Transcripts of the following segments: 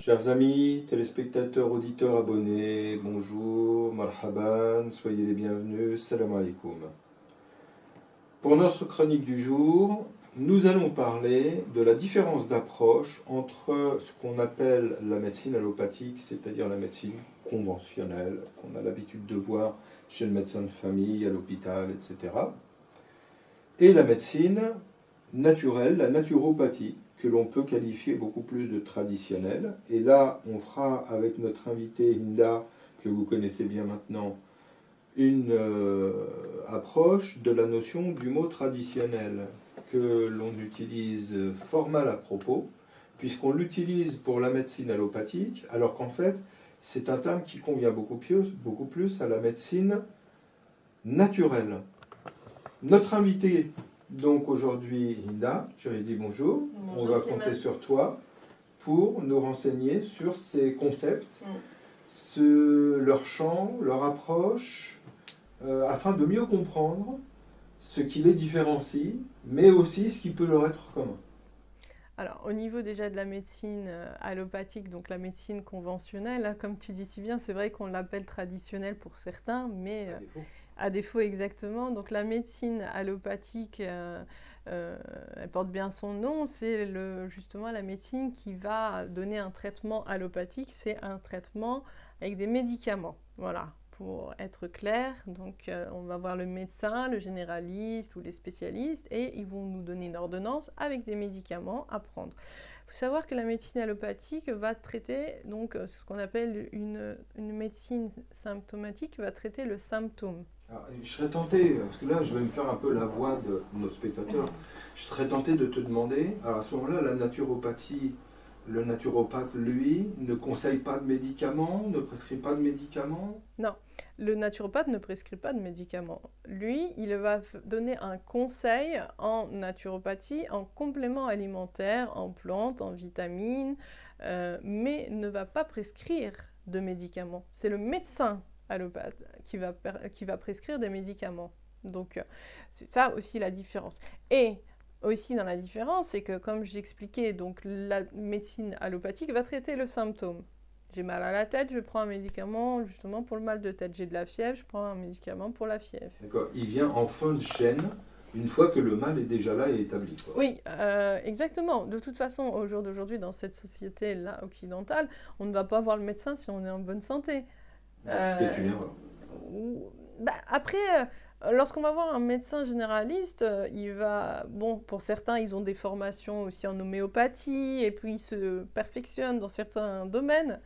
Chers amis, téléspectateurs, auditeurs, abonnés, bonjour, marhaban, soyez les bienvenus, salam alaikum. Pour notre chronique du jour, nous allons parler de la différence d'approche entre ce qu'on appelle la médecine allopathique, c'est-à-dire la médecine conventionnelle, qu'on a l'habitude de voir chez le médecin de famille, à l'hôpital, etc., et la médecine naturelle, la naturopathie, que l'on peut qualifier beaucoup plus de traditionnelle. Et là, on fera avec notre invitée Hinda, que vous connaissez bien maintenant, une approche de la notion du mot traditionnel, que l'on utilise fort mal à propos, puisqu'on l'utilise pour la médecine allopathique, alors qu'en fait, c'est un terme qui convient beaucoup plus à la médecine naturelle. Notre invité, donc aujourd'hui, Hinda, je lui ai dit bonjour. Bonjour, on va Slimane. compter sur toi pour nous renseigner sur ces concepts, leur champ, leur approche, afin de mieux comprendre ce qui les différencie, mais aussi ce qui peut leur être commun. Alors, au niveau déjà de la médecine allopathique, donc la médecine conventionnelle, hein, comme tu dis si bien, c'est vrai qu'on l'appelle traditionnelle pour certains, mais à défaut exactement. Donc la médecine allopathique, elle porte bien son nom, c'est justement la médecine qui va donner un traitement allopathique, c'est un traitement avec des médicaments, voilà. Pour être clair, donc on va voir le médecin, le généraliste ou les spécialistes et ils vont nous donner une ordonnance avec des médicaments à prendre. Il faut savoir que la médecine allopathique va traiter, donc c'est ce qu'on appelle une médecine symptomatique, va traiter le symptôme. Alors, je serais tenté, parce que là je vais me faire un peu la voix de nos spectateurs, je serais tenté de te demander, alors à ce moment-là, la naturopathie, le naturopathe, lui, ne conseille pas de médicaments, ne prescrit pas de médicaments? Non, le naturopathe ne prescrit pas de médicaments. Lui, il va donner un conseil en naturopathie, en complément alimentaire, en plantes, en vitamines, mais ne va pas prescrire de médicaments. C'est le médecin allopathe qui va prescrire des médicaments. Donc, c'est ça aussi la différence. Et aussi dans la différence, c'est que comme j'expliquais, donc la médecine allopathique va traiter le symptôme. J'ai mal à la tête, je prends un médicament justement pour le mal de tête. J'ai de la fièvre, je prends un médicament pour la fièvre. D'accord, il vient en fin de chaîne, une fois que le mal est déjà là et établi, quoi. Oui, exactement. De toute façon, au jour d'aujourd'hui, dans cette société-là occidentale, on ne va pas voir le médecin si on est en bonne santé. Ce qui est une erreur. Après, lorsqu'on va voir un médecin généraliste, il va, bon, pour certains, ils ont des formations aussi en homéopathie, et puis ils se perfectionnent dans certains domaines.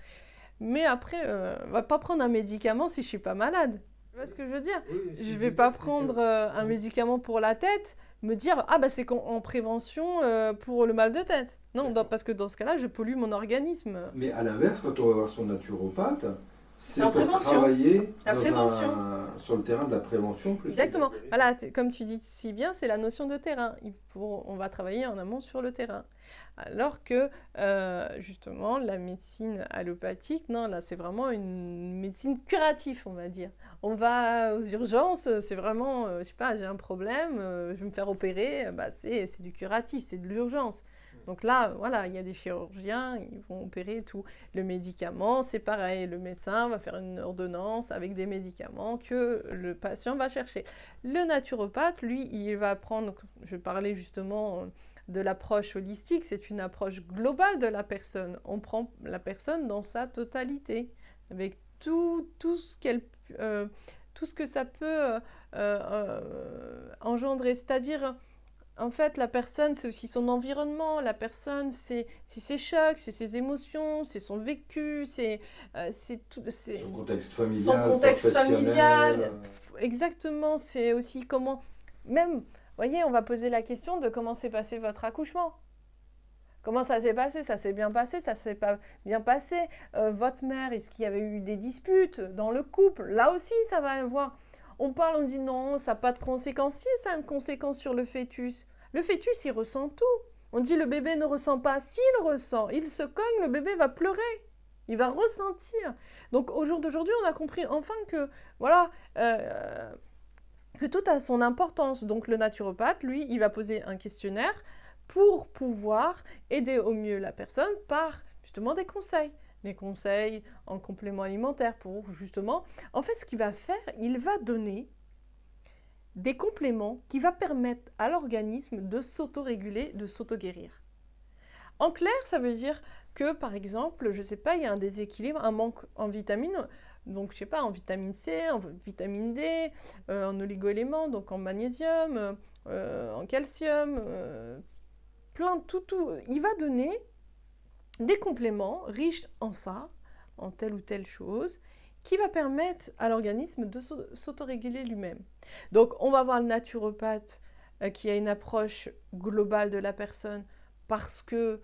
Mais après, on ne va pas prendre un médicament si je ne suis pas malade. Tu vois ce que je veux dire? Oui, Je ne vais pas prendre un médicament pour la tête, me dire, ah bah c'est en prévention pour le mal de tête. Non, parce que dans ce cas-là, je pollue mon organisme. Mais à l'inverse, quand on va voir son naturopathe, c'est en pour prévention. travailler La prévention. sur le terrain de la prévention. Plus Exactement. Voilà, comme tu dis si bien, c'est la notion de terrain. On va travailler en amont sur le terrain. Alors que, justement, la médecine allopathique, non, là, c'est vraiment une médecine curative, on va dire. On va aux urgences, c'est vraiment, je sais pas, j'ai un problème, je vais me faire opérer, bah, c'est du curatif, c'est de l'urgence. Donc là, voilà, il y a des chirurgiens, ils vont opérer tout. Le médicament, c'est pareil. Le médecin va faire une ordonnance avec des médicaments que le patient va chercher. Le naturopathe, lui, il va prendre, je parlais justement de l'approche holistique, c'est une approche globale de la personne. On prend la personne dans sa totalité, avec tout ce que ça peut engendrer. C'est-à-dire, en fait, la personne, c'est aussi son environnement. La personne, c'est ses chocs, c'est ses émotions, c'est son vécu, c'est son contexte familial, son contexte familial. professionnel. Exactement, c'est aussi comment... Même, vous voyez, on va poser la question de comment s'est passé votre accouchement. Comment ça s'est passé? Ça s'est bien passé? Ça s'est pas bien passé? Votre mère, est-ce qu'il y avait eu des disputes dans le couple? Là aussi, ça va avoir... On parle, on dit non, ça n'a pas de conséquences. Si, ça a une conséquence sur le fœtus. Le fœtus, il ressent tout. On dit le bébé ne ressent pas. S'il ressent, il se cogne, le bébé va pleurer. Il va ressentir. Donc au jour d'aujourd'hui, on a compris enfin que, voilà, que tout a son importance. Donc le naturopathe, lui, il va poser un questionnaire pour pouvoir aider au mieux la personne par justement des conseils en complément alimentaire pour justement, en fait ce qu'il va faire, il va donner des compléments qui va permettre à l'organisme de s'auto-réguler, de s'auto-guérir. En clair, ça veut dire que, par exemple, je ne sais pas, il y a un déséquilibre, un manque en vitamines, donc je ne sais pas, en vitamine C, en vitamine D, en oligo-éléments, donc en magnésium, en calcium, plein de tout. Il va donner des compléments riches en ça, en telle ou telle chose, qui va permettre à l'organisme de s'autoréguler lui-même. Donc on va voir le naturopathe qui a une approche globale de la personne parce que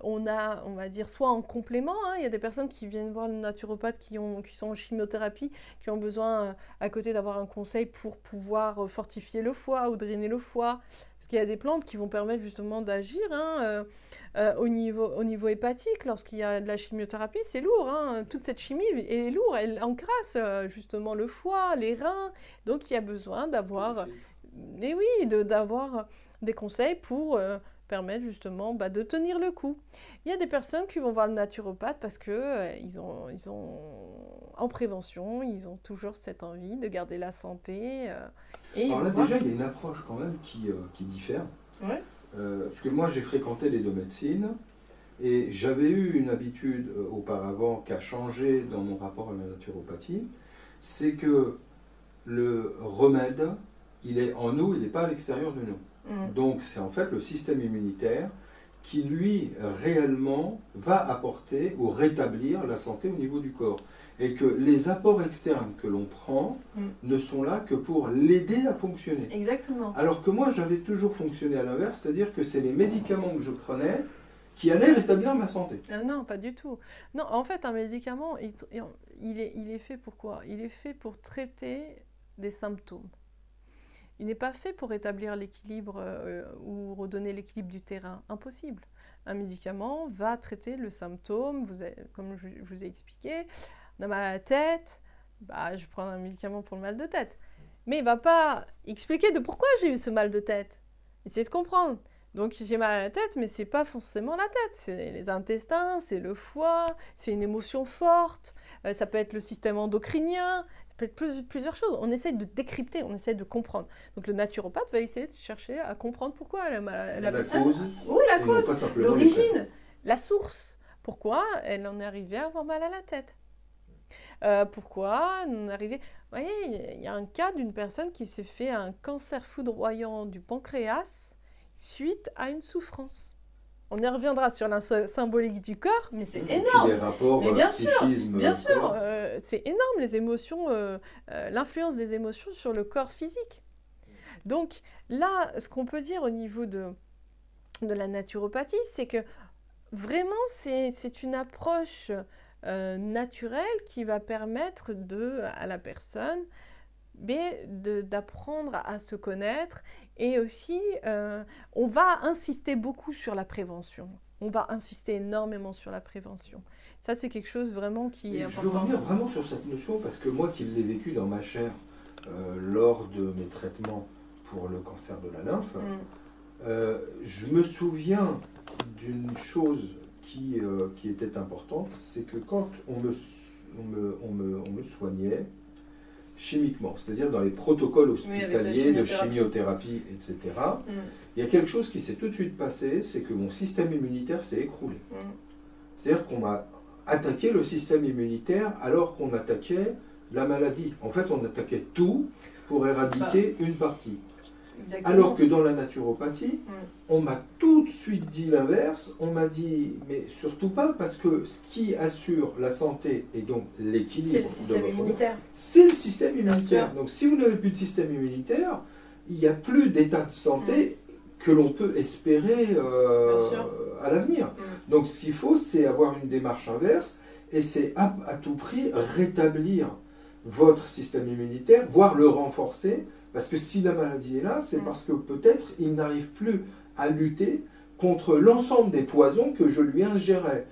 on va dire, soit en complément, hein, il y a des personnes qui viennent voir le naturopathe qui sont en chimiothérapie, qui ont besoin à côté d'avoir un conseil pour pouvoir fortifier le foie ou drainer le foie. Parce qu'il y a des plantes qui vont permettre justement d'agir hein, au niveau hépatique. Lorsqu'il y a de la chimiothérapie, c'est lourd. Hein, toute cette chimie est lourde, elle encrasse justement le foie, les reins. Donc il y a besoin d'avoir, d'avoir des conseils pour permettre justement de tenir le coup. Il y a des personnes qui vont voir le naturopathe parce que ils ont en prévention, ils ont toujours cette envie de garder la santé. Alors là déjà, il y a une approche quand même qui diffère. Ouais. Parce que moi j'ai fréquenté les deux médecines et j'avais eu une habitude auparavant qui a changé dans mon rapport à la naturopathie, c'est que le remède, il est en nous, il n'est pas à l'extérieur de nous. Donc c'est en fait le système immunitaire qui lui réellement va apporter ou rétablir la santé au niveau du corps. Et que les apports externes que l'on prend ne sont là que pour l'aider à fonctionner. Exactement. Alors que moi j'avais toujours fonctionné à l'inverse, c'est-à-dire que c'est les médicaments que je prenais qui allaient rétablir ma santé. Non, pas du tout. Non, en fait un médicament, il est fait pour quoi? Il est fait pour traiter des symptômes. Il n'est pas fait pour rétablir l'équilibre ou redonner l'équilibre du terrain. Impossible. Un médicament va traiter le symptôme, comme je vous ai expliqué. On a mal à la tête, je prends un médicament pour le mal de tête. Mais il ne va pas expliquer de pourquoi j'ai eu ce mal de tête. Essayez de comprendre. Donc j'ai mal à la tête, mais ce n'est pas forcément la tête. C'est les intestins, c'est le foie, c'est une émotion forte, ça peut être le système endocrinien, peut être plusieurs choses. On essaie de décrypter, on essaie de comprendre. Donc le naturopathe va essayer de chercher à comprendre pourquoi elle a mal à la tête. Cause. Oui, la cause, l'origine, la source. Pourquoi elle en est arrivée à avoir mal à la tête. Pourquoi on est arrivé... Vous voyez, il y a un cas d'une personne qui s'est fait un cancer foudroyant du pancréas suite à une souffrance. On y reviendra sur la symbolique du corps, mais c'est énorme. Les rapports, mais bien sûr, psychisme, c'est énorme les émotions, l'influence des émotions sur le corps physique. Donc là, ce qu'on peut dire au niveau de la naturopathie, c'est que vraiment c'est une approche naturelle qui va permettre à la personne d'apprendre à se connaître. Et aussi, on va insister beaucoup sur la prévention. On va insister énormément sur la prévention. Ça, c'est quelque chose vraiment qui est important. Je veux revenir vraiment sur cette notion parce que moi qui l'ai vécu dans ma chair lors de mes traitements pour le cancer de la lymphe, je me souviens d'une chose qui était importante, c'est que quand on me soignait, chimiquement, c'est-à-dire dans les protocoles hospitaliers de chimiothérapie, etc. Il y a quelque chose qui s'est tout de suite passé, c'est que mon système immunitaire s'est écroulé. C'est-à-dire qu'on m'a attaqué le système immunitaire alors qu'on attaquait la maladie. En fait, on attaquait tout pour éradiquer une partie. Exactement. Alors que dans la naturopathie, on m'a tout de suite dit l'inverse. On m'a dit, mais surtout pas, parce que ce qui assure la santé et donc l'équilibre, c'est le système immunitaire. C'est le système immunitaire. Donc si vous n'avez plus de système immunitaire, il n'y a plus d'état de santé que l'on peut espérer à l'avenir. Donc ce qu'il faut, c'est avoir une démarche inverse, et c'est à tout prix rétablir votre système immunitaire, voire le renforcer. Parce que si la maladie est là, c'est parce que peut-être il n'arrive plus à lutter contre l'ensemble des poisons que je lui ingérais.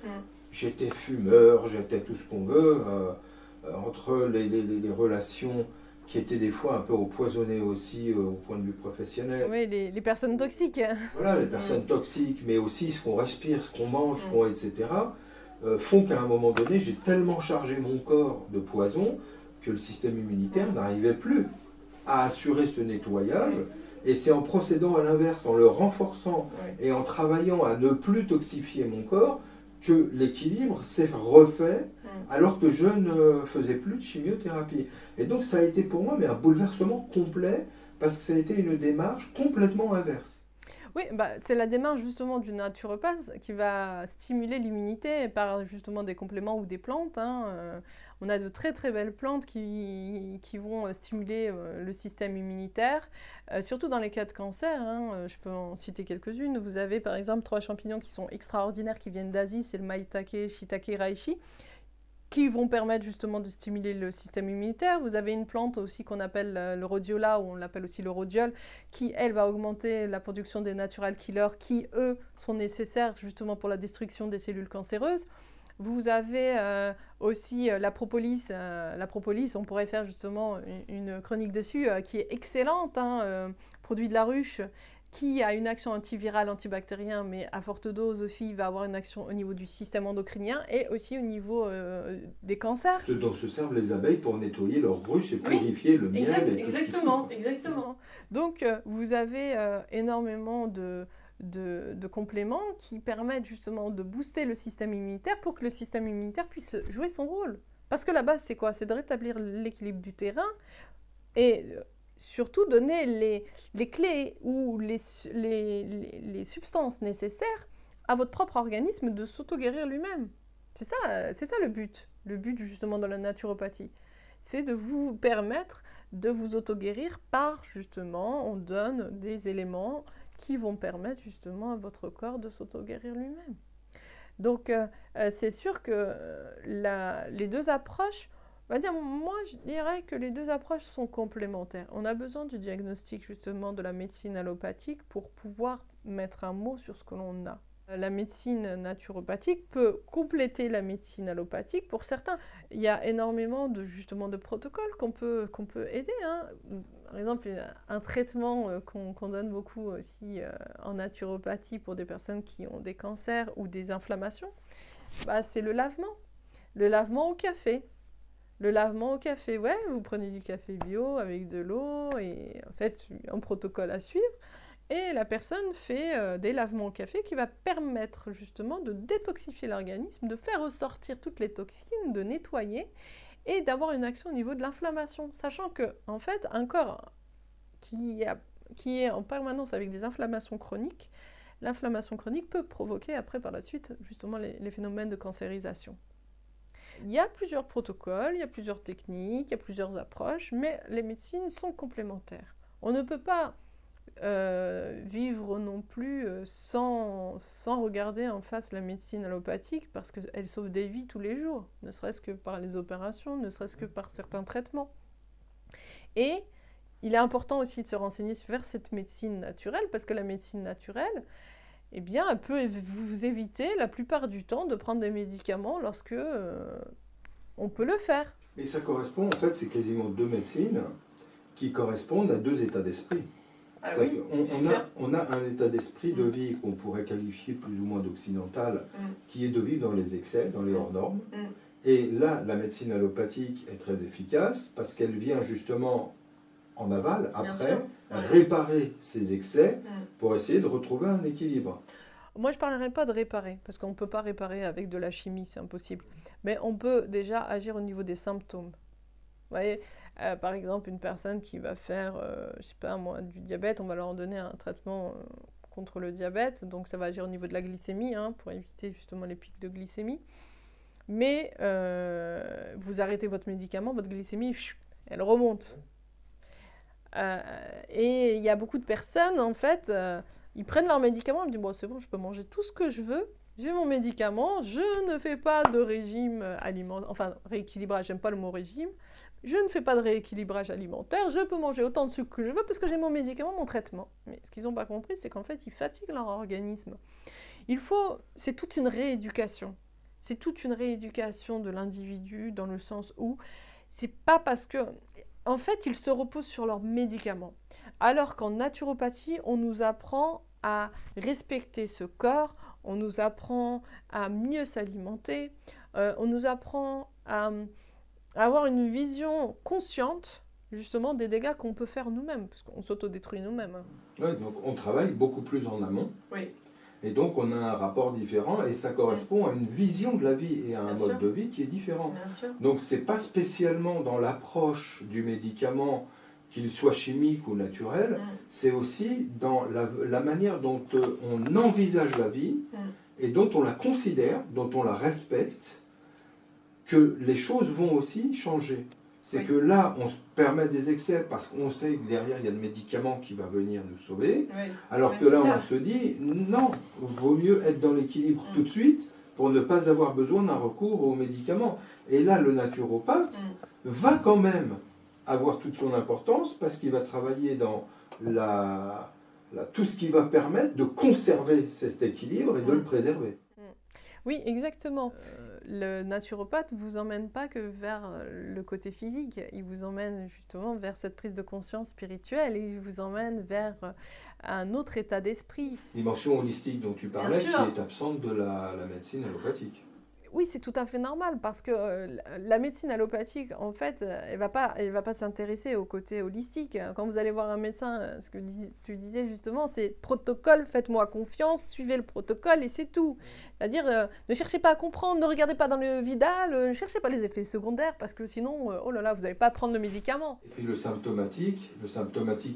J'étais fumeur, j'étais tout ce qu'on veut, entre les relations qui étaient des fois un peu empoisonnés aussi au point de vue professionnel. Oui, les personnes toxiques. Voilà, les personnes toxiques, mais aussi ce qu'on respire, ce qu'on mange, etc., font qu'à un moment donné, j'ai tellement chargé mon corps de poison que le système immunitaire n'arrivait plus à assurer ce nettoyage. Et c'est en procédant à l'inverse, en le renforçant et en travaillant à ne plus toxifier mon corps, que l'équilibre s'est refait alors que je ne faisais plus de chimiothérapie. Et donc ça a été pour moi un bouleversement complet parce que ça a été une démarche complètement inverse. Oui, bah, c'est la démarche justement du naturopathe qui va stimuler l'immunité par justement des compléments ou des plantes. On a de très très belles plantes qui vont stimuler le système immunitaire, surtout dans les cas de cancer. Je peux en citer quelques-unes. Vous avez par exemple 3 champignons qui sont extraordinaires qui viennent d'Asie, c'est le maïtake, shiitake, reishi, qui vont permettre justement de stimuler le système immunitaire. Vous avez une plante aussi qu'on appelle le rhodiola, ou on l'appelle aussi le rhodiol, qui, elle, va augmenter la production des natural killers, qui, eux, sont nécessaires justement pour la destruction des cellules cancéreuses. Vous avez aussi la propolis. La propolis, on pourrait faire justement une chronique dessus, qui est excellente, produit de la ruche, qui a une action antivirale, antibactérien, mais à forte dose aussi, il va avoir une action au niveau du système endocrinien et aussi au niveau des cancers. Ce dont se servent les abeilles pour nettoyer leur ruche et purifier le miel. Exactement. Donc, vous avez énormément de compléments qui permettent justement de booster le système immunitaire pour que le système immunitaire puisse jouer son rôle. Parce que la base, c'est quoi? C'est de rétablir l'équilibre du terrain et surtout donner les clés ou les substances nécessaires à votre propre organisme de s'auto-guérir lui-même. C'est ça le but. Le but justement de la naturopathie. C'est de vous permettre de vous auto-guérir par justement, on donne des éléments qui vont permettre justement à votre corps de s'auto-guérir lui-même. Donc c'est sûr que les deux approches, moi je dirais que les deux approches sont complémentaires. On a besoin du diagnostic justement de la médecine allopathique pour pouvoir mettre un mot sur ce que l'on a. La médecine naturopathique peut compléter la médecine allopathique pour certains. Il y a énormément de protocoles qu'on peut aider. Par exemple, un traitement qu'on donne beaucoup aussi en naturopathie pour des personnes qui ont des cancers ou des inflammations, c'est le lavement. Le lavement au café. Le lavement au café, vous prenez du café bio avec de l'eau et en fait, un protocole à suivre. Et la personne fait des lavements au café qui va permettre justement de détoxifier l'organisme, de faire ressortir toutes les toxines, de nettoyer et d'avoir une action au niveau de l'inflammation. Sachant que, en fait, un corps qui est en permanence avec des inflammations chroniques, l'inflammation chronique peut provoquer après par la suite justement les phénomènes de cancérisation. Il y a plusieurs protocoles, il y a plusieurs techniques, il y a plusieurs approches, mais les médecines sont complémentaires. On ne peut pas vivre non plus sans regarder en face la médecine allopathique parce qu'elle sauve des vies tous les jours, ne serait-ce que par les opérations, ne serait-ce que par certains traitements. Et il est important aussi de se renseigner vers cette médecine naturelle parce que la médecine naturelle, elle peut vous éviter la plupart du temps de prendre des médicaments lorsque on peut le faire. Et ça correspond, en fait, c'est quasiment 2 médecines qui correspondent à 2 états d'esprit. On a un état d'esprit de vie qu'on pourrait qualifier plus ou moins d'occidental, qui est de vivre dans les excès, dans les hors normes. Et là, la médecine allopathique est très efficace parce qu'elle vient justement en aval, après, réparer ces excès pour essayer de retrouver un équilibre. Moi, je ne parlerai pas de réparer, parce qu'on ne peut pas réparer avec de la chimie, c'est impossible. Mais on peut déjà agir au niveau des symptômes. Vous voyez, par exemple, une personne qui va faire, du diabète, on va leur donner un traitement contre le diabète, donc ça va agir au niveau de la glycémie, pour éviter justement les pics de glycémie. Mais vous arrêtez votre médicament, votre glycémie, elle remonte. Et il y a beaucoup de personnes, en fait, ils prennent leur médicament, ils me disent, bon, c'est bon, je peux manger tout ce que je veux, j'ai mon médicament, je ne fais pas de régime alimentaire, enfin, rééquilibrage, j'aime pas le mot régime, je ne fais pas de rééquilibrage alimentaire, je peux manger autant de sucre que je veux parce que j'ai mon médicament, mon traitement. Mais ce qu'ils n'ont pas compris, c'est qu'en fait, ils fatiguent leur organisme. C'est toute une rééducation. C'est toute une rééducation de l'individu dans le sens où c'est pas parce que... En fait, ils se reposent sur leurs médicaments. Alors qu'en naturopathie, on nous apprend à respecter ce corps, on nous apprend à mieux s'alimenter, on nous apprend à avoir une vision consciente justement des dégâts qu'on peut faire nous-mêmes, parce qu'on s'autodétruit nous-mêmes. Ouais, donc on travaille beaucoup plus en amont. Oui. Et donc on a un rapport différent et ça correspond à une vision de la vie et à un mode de vie qui est différent. Bien sûr. Donc c'est pas spécialement dans l'approche du médicament, qu'il soit chimique ou naturel, c'est aussi dans la manière dont on envisage la vie et dont on la considère, dont on la respecte, que les choses vont aussi changer. C'est que là, on se permet des excès parce qu'on sait que derrière, il y a le médicament qui va venir nous sauver. Alors que là, on se dit, non, vaut mieux être dans l'équilibre tout de suite pour ne pas avoir besoin d'un recours aux médicaments. Et là, le naturopathe va quand même avoir toute son importance parce qu'il va travailler dans tout ce qui va permettre de conserver cet équilibre et de le préserver. Oui, exactement. Le naturopathe ne vous emmène pas que vers le côté physique, il vous emmène justement vers cette prise de conscience spirituelle, il vous emmène vers un autre état d'esprit. Dimension holistique dont tu parlais, qui est absente de la médecine allopathique. Oui, c'est tout à fait normal parce que la médecine allopathique, en fait, elle va pas s'intéresser au côté holistique. Quand vous allez voir un médecin, ce que tu disais justement, c'est protocole, faites-moi confiance, suivez le protocole et c'est tout. C'est-à-dire, ne cherchez pas à comprendre, ne regardez pas dans le vidal, ne cherchez pas les effets secondaires parce que sinon, oh là là, vous n'allez pas prendre le médicament. Et puis le symptomatique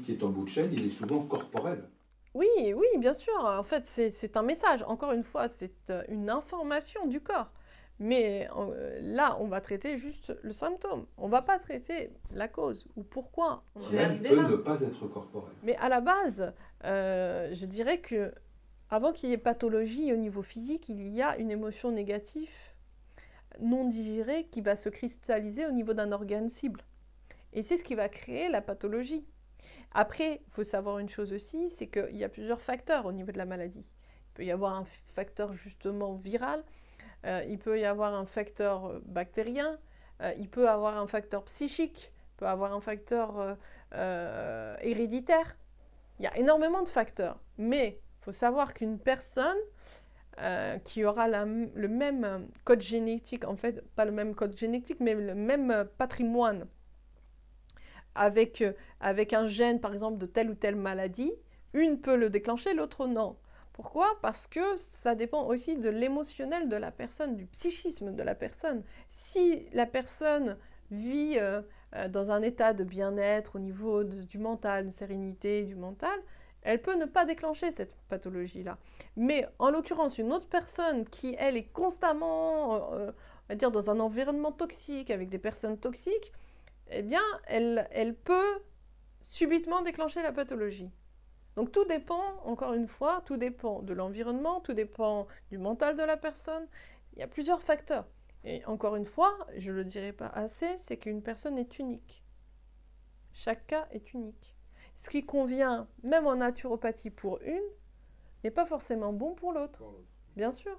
qui est en bout de chaîne, il est souvent corporel. Oui, oui, bien sûr. En fait, c'est un message. Encore une fois, c'est une information du corps. Mais là, on va traiter juste le symptôme. On ne va pas traiter la cause ou pourquoi. Qui peut ne pas être corporel. Mais à la base, je dirais que avant qu'il y ait pathologie au niveau physique, il y a une émotion négative non digérée qui va se cristalliser au niveau d'un organe cible. Et c'est ce qui va créer la pathologie. Après, il faut savoir une chose aussi, c'est qu'il y a plusieurs facteurs au niveau de la maladie. Il peut y avoir un facteur justement viral, il peut y avoir un facteur bactérien, il peut y avoir un facteur psychique, il peut y avoir un facteur héréditaire. Il y a énormément de facteurs. Mais il faut savoir qu'une personne qui aura le même code génétique, en fait, pas le même code génétique, mais le même patrimoine, avec un gène, par exemple, de telle ou telle maladie, une peut le déclencher, l'autre non. Pourquoi? Parce que ça dépend aussi de l'émotionnel de la personne, du psychisme de la personne. Si la personne vit dans un état de bien-être au niveau du mental, de sérénité du mental, elle peut ne pas déclencher cette pathologie-là. Mais en l'occurrence, une autre personne qui, elle, est constamment on va dire, dans un environnement toxique, avec des personnes toxiques, eh bien, elle peut subitement déclencher la pathologie. Donc tout dépend, encore une fois, tout dépend de l'environnement, tout dépend du mental de la personne. Il y a plusieurs facteurs. Et encore une fois, je ne le dirai pas assez, c'est qu'une personne est unique. Chaque cas est unique. Ce qui convient, même en naturopathie pour une, n'est pas forcément bon pour l'autre. Bien sûr.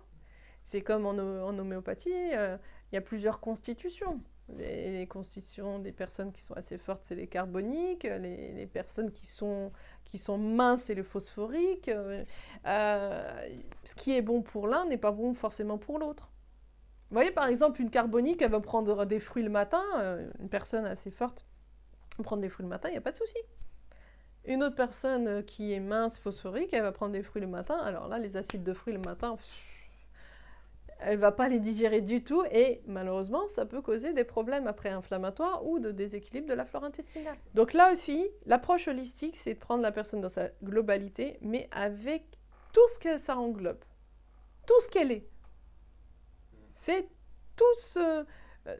C'est comme en homéopathie, il y a plusieurs constitutions. Les constitutions des personnes qui sont assez fortes, c'est les carboniques. Les personnes qui sont minces, c'est les phosphoriques. Ce qui est bon pour l'un n'est pas bon forcément pour l'autre. Vous voyez, par exemple, une carbonique, elle va prendre des fruits le matin. Une personne assez forte va prendre des fruits le matin, il n'y a pas de souci. Une autre personne qui est mince, phosphorique, elle va prendre des fruits le matin. Alors là, les acides de fruits le matin, elle ne va pas les digérer du tout et malheureusement, ça peut causer des problèmes après inflammatoires ou de déséquilibre de la flore intestinale. Donc là aussi, l'approche holistique, c'est de prendre la personne dans sa globalité, mais avec tout ce que ça englobe, tout ce qu'elle est. C'est tout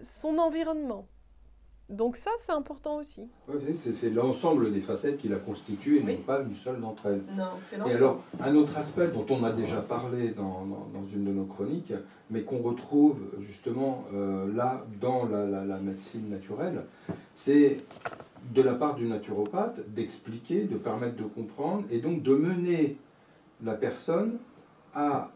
son environnement. Donc ça, c'est important aussi. Oui, c'est l'ensemble des facettes qui la constituent et non pas une seule d'entre elles. Non, c'est l'ensemble. Et alors, un autre aspect dont on a déjà parlé dans une de nos chroniques, mais qu'on retrouve justement là dans la médecine naturelle, c'est de la part du naturopathe d'expliquer, de permettre de comprendre et donc de mener la personne à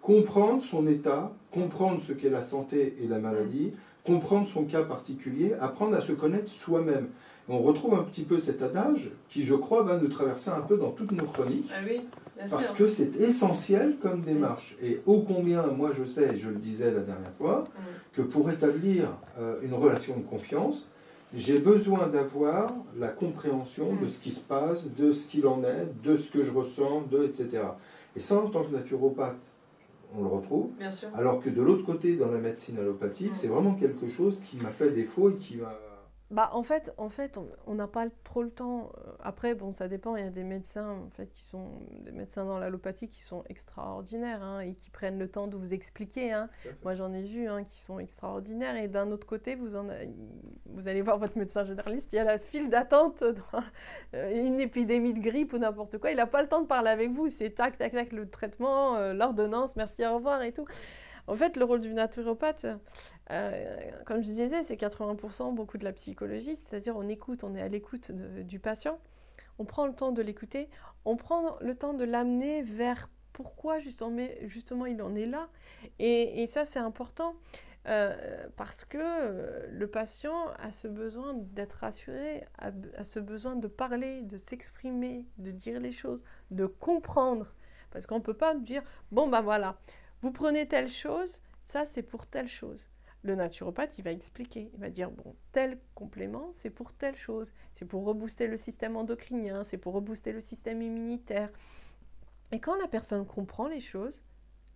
comprendre son état, comprendre ce qu'est la santé et la maladie, comprendre son cas particulier, apprendre à se connaître soi-même. On retrouve un petit peu cet adage qui, je crois, va nous traverser un peu dans toutes nos chroniques. Ah oui, bien parce sûr. que c'est essentiel comme démarche. Et ô combien, moi je sais, je le disais la dernière fois, que pour établir une relation de confiance, j'ai besoin d'avoir la compréhension de ce qui se passe, de ce qu'il en est, de ce que je ressens, etc. Et ça, en tant que naturopathe, on le retrouve. Bien sûr. Alors que de l'autre côté, dans la médecine allopathique, c'est vraiment quelque chose qui m'a fait défaut et qui m'a... Bah, en fait, on n'a pas trop le temps. Après, bon, ça dépend. Il y a des médecins, en fait, qui sont des médecins dans l'allopathie qui sont extraordinaires, hein, et qui prennent le temps de vous expliquer, hein. Moi, j'en ai vu, hein, qui sont extraordinaires. Et d'un autre côté, vous allez voir votre médecin généraliste. Il y a la file d'attente dans une épidémie de grippe ou n'importe quoi. Il n'a pas le temps de parler avec vous. C'est tac, tac, tac, le traitement, l'ordonnance, merci, au revoir et tout. En fait, le rôle du naturopathe, comme je disais, c'est 80% beaucoup de la psychologie, c'est-à-dire on écoute, on est à l'écoute du patient, on prend le temps de l'écouter, on prend le temps de l'amener vers pourquoi justement il en est là. Et ça, c'est important parce que le patient a ce besoin d'être rassuré, a ce besoin de parler, de s'exprimer, de dire les choses, de comprendre. Parce qu'on ne peut pas dire, bon ben voilà, vous prenez telle chose, ça c'est pour telle chose. Le naturopathe, il va expliquer, il va dire, bon, tel complément, c'est pour telle chose. C'est pour rebooster le système endocrinien, c'est pour rebooster le système immunitaire. Et quand la personne comprend les choses,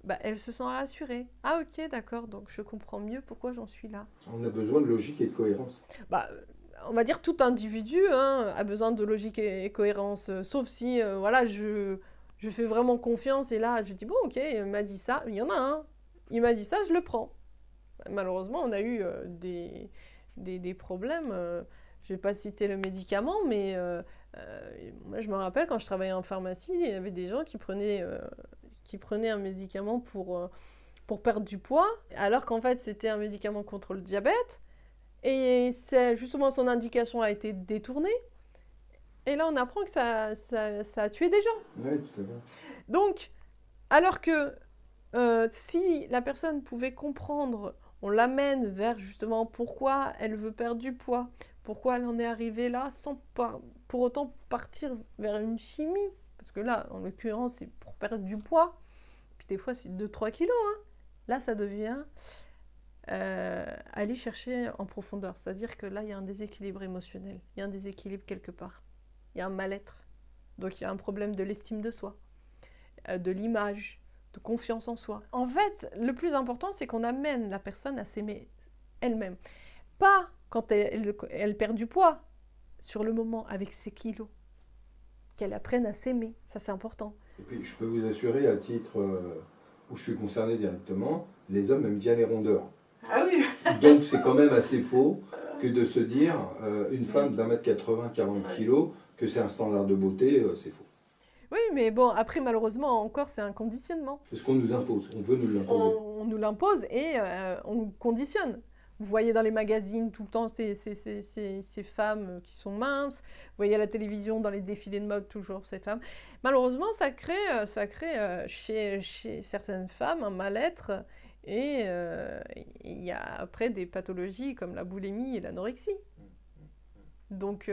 bah, elle se sent rassurée. Ah ok, d'accord, donc je comprends mieux pourquoi j'en suis là. On a besoin de logique et de cohérence. Bah, on va dire tout individu, hein, a besoin de logique et cohérence, sauf si voilà, je fais vraiment confiance et là je dis bon ok, il m'a dit ça, il y en a un, il m'a dit ça, je le prends. Malheureusement, on a eu des problèmes. Je ne vais pas citer le médicament, mais moi je me rappelle quand je travaillais en pharmacie, il y avait des gens qui prenaient un médicament pour perdre du poids, alors qu'en fait c'était un médicament contre le diabète. Et justement son indication a été détournée. Et là on apprend que ça a tué des gens. Oui, tout à fait. Donc, alors que si la personne pouvait comprendre, on l'amène vers justement pourquoi elle veut perdre du poids, pourquoi elle en est arrivée là, sans pour autant partir vers une chimie. Parce que là, en l'occurrence, c'est pour perdre du poids. Puis des fois, c'est 2-3 kilos. Hein. Là, ça devient aller chercher en profondeur. C'est-à-dire que là, il y a un déséquilibre émotionnel. Il y a un déséquilibre quelque part. Il y a un mal-être. Donc, il y a un problème de l'estime de soi, de l'image, de confiance en soi. En fait, le plus important, c'est qu'on amène la personne à s'aimer elle-même. Pas quand elle perd du poids, sur le moment, avec ses kilos. Qu'elle apprenne à s'aimer. Ça, c'est important. Et puis, je peux vous assurer, à titre où je suis concerné directement, les hommes aiment bien les rondeurs. Ah oui. Donc, c'est quand même assez faux que de se dire, une femme d'1m80, 40 kg, que c'est un standard de beauté, c'est faux. Oui, mais bon, après, malheureusement, encore, c'est un conditionnement. C'est ce qu'on nous impose, on veut nous l'imposer. On nous l'impose et on nous conditionne. Vous voyez dans les magazines tout le temps ces femmes qui sont minces. Vous voyez à la télévision, dans les défilés de mode, toujours ces femmes. Malheureusement, ça crée chez certaines femmes un mal-être. Et il y a après des pathologies comme la boulimie et l'anorexie. Donc,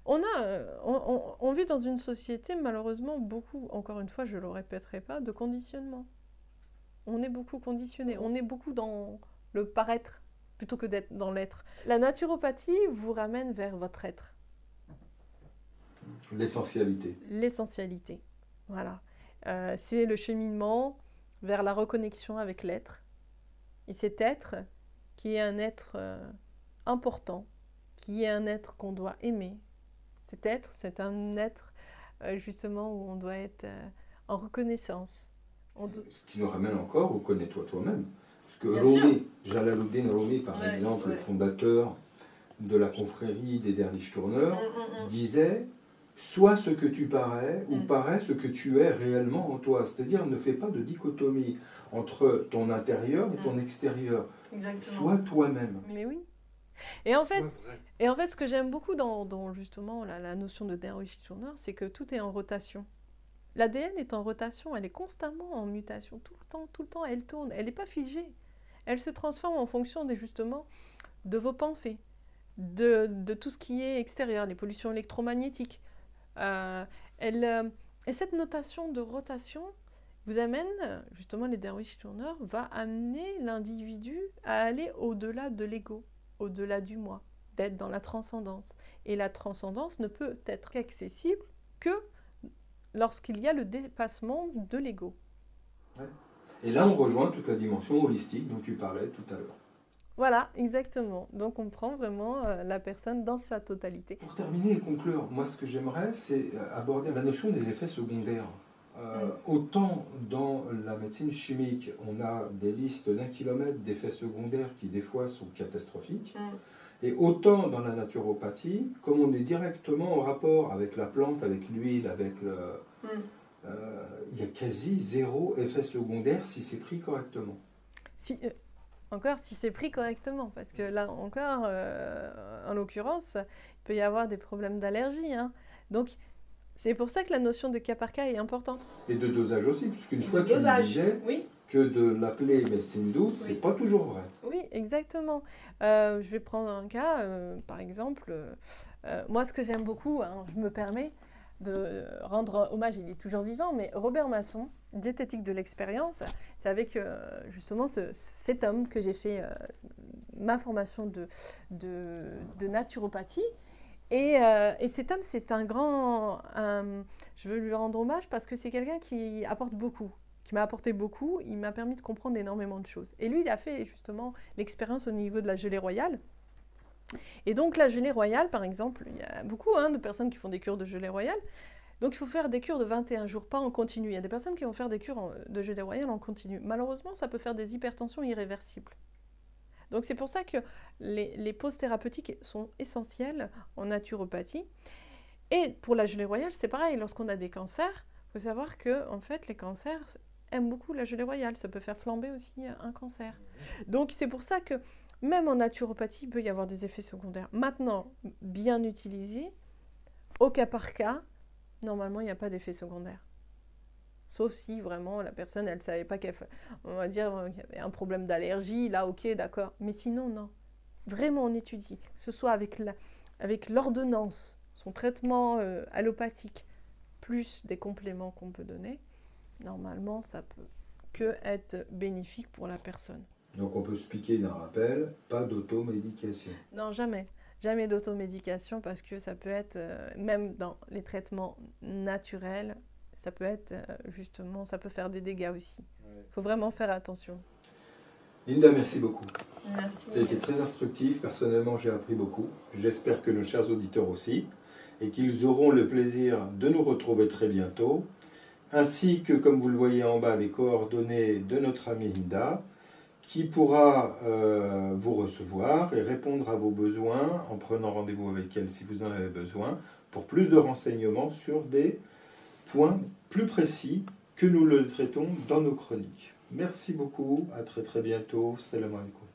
on vit dans une société, malheureusement, beaucoup, encore une fois, je ne le répéterai pas, de conditionnement. On est beaucoup conditionné. On est beaucoup dans le paraître plutôt que d'être dans l'être. La naturopathie vous ramène vers votre être. L'essentialité. L'essentialité, voilà. C'est le cheminement vers la reconnexion avec l'être. Et cet être qui est un être important, qui est un être qu'on doit aimer. Cet être, c'est un être justement où on doit être en reconnaissance. Ce qui nous ramène encore au connais-toi toi-même. Parce que Jalaluddin Rumi, par exemple, le fondateur de la confrérie des derviches tourneurs, disait « Sois ce que tu parais ou parais ce que tu es réellement en toi ». C'est-à-dire, ne fais pas de dichotomie entre ton intérieur et ton extérieur. Exactement. Sois toi-même. Mais oui. Et en fait, ce que j'aime beaucoup dans justement la notion de derviche tourneur, c'est que tout est en rotation. L'ADN est en rotation, elle est constamment en mutation, tout le temps, elle tourne, elle n'est pas figée. elle se transforme en fonction justement de vos pensées, de tout ce qui est extérieur, les pollutions électromagnétiques. Euh, et cette notation de rotation vous amène, justement, les derviches tourneurs, va amener l'individu à aller au-delà de l'ego, au-delà du moi, d'être dans la transcendance. Et la transcendance ne peut être accessible que lorsqu'il y a le dépassement de l'ego. Ouais. Et là, on rejoint toute la dimension holistique dont tu parlais tout à l'heure. Voilà, exactement. Donc on prend vraiment la personne dans sa totalité. Pour terminer et conclure, moi ce que j'aimerais, c'est aborder la notion des effets secondaires. Autant dans la médecine chimique, on a des listes d'1 kilomètre d'effets secondaires qui des fois sont catastrophiques, et autant dans la naturopathie, comme on est directement en rapport avec la plante, avec l'huile, avec le... il y a quasi zéro effet secondaire si c'est pris correctement. Encore si c'est pris correctement, parce que là encore, en l'occurrence, il peut y avoir des problèmes d'allergie. Hein. Donc, c'est pour ça que la notion de cas par cas est importante. Et de dosage aussi, puisqu'une fois tu me disais que de l'appeler médecine douce, c'est pas toujours vrai. Oui, exactement. Je vais prendre un cas, par exemple, moi ce que j'aime beaucoup, hein, je me permets de rendre hommage, il est toujours vivant, mais Robert Masson, diététique de l'expérience, c'est avec justement cet homme que j'ai fait ma formation de naturopathie. Et cet homme, c'est un grand... je veux lui rendre hommage parce que c'est quelqu'un qui apporte beaucoup, qui m'a apporté beaucoup. Il m'a permis de comprendre énormément de choses. Et lui, il a fait justement l'expérience au niveau de la gelée royale. Et donc, la gelée royale, par exemple, il y a beaucoup de personnes qui font des cures de gelée royale. Donc, il faut faire des cures de 21 jours, pas en continu. Il y a des personnes qui vont faire des cures de gelée royale en continu. Malheureusement, ça peut faire des hypertensions irréversibles. Donc c'est pour ça que les pauses thérapeutiques sont essentielles en naturopathie. Et pour la gelée royale, c'est pareil. Lorsqu'on a des cancers, il faut savoir que en fait, les cancers aiment beaucoup la gelée royale. Ça peut faire flamber aussi un cancer. Donc c'est pour ça que même en naturopathie, il peut y avoir des effets secondaires. Maintenant, bien utilisés, au cas par cas, normalement, il n'y a pas d'effet secondaire. Sauf si vraiment la personne, elle ne savait pas on va dire qu'il y avait un problème d'allergie, là ok, d'accord. Mais sinon, non. Vraiment, on étudie. Que ce soit avec l'ordonnance, son traitement allopathique, plus des compléments qu'on peut donner, normalement, ça peut que être bénéfique pour la personne. Donc on peut se piquer d'un rappel, pas d'automédication. Non, jamais. Jamais d'automédication parce que ça peut être, même dans les traitements naturels, ça peut être justement, ça peut faire des dégâts aussi. Il faut vraiment faire attention. Linda, merci beaucoup. Merci. Ça a été très instructif. Personnellement, j'ai appris beaucoup. J'espère que nos chers auditeurs aussi. Et qu'ils auront le plaisir de nous retrouver très bientôt. Ainsi que, comme vous le voyez en bas, les coordonnées de notre amie Linda, qui pourra vous recevoir et répondre à vos besoins en prenant rendez-vous avec elle si vous en avez besoin, pour plus de renseignements sur des points plus précis que nous le traitons dans nos chroniques. Merci beaucoup, à très très bientôt. Salam alaikum.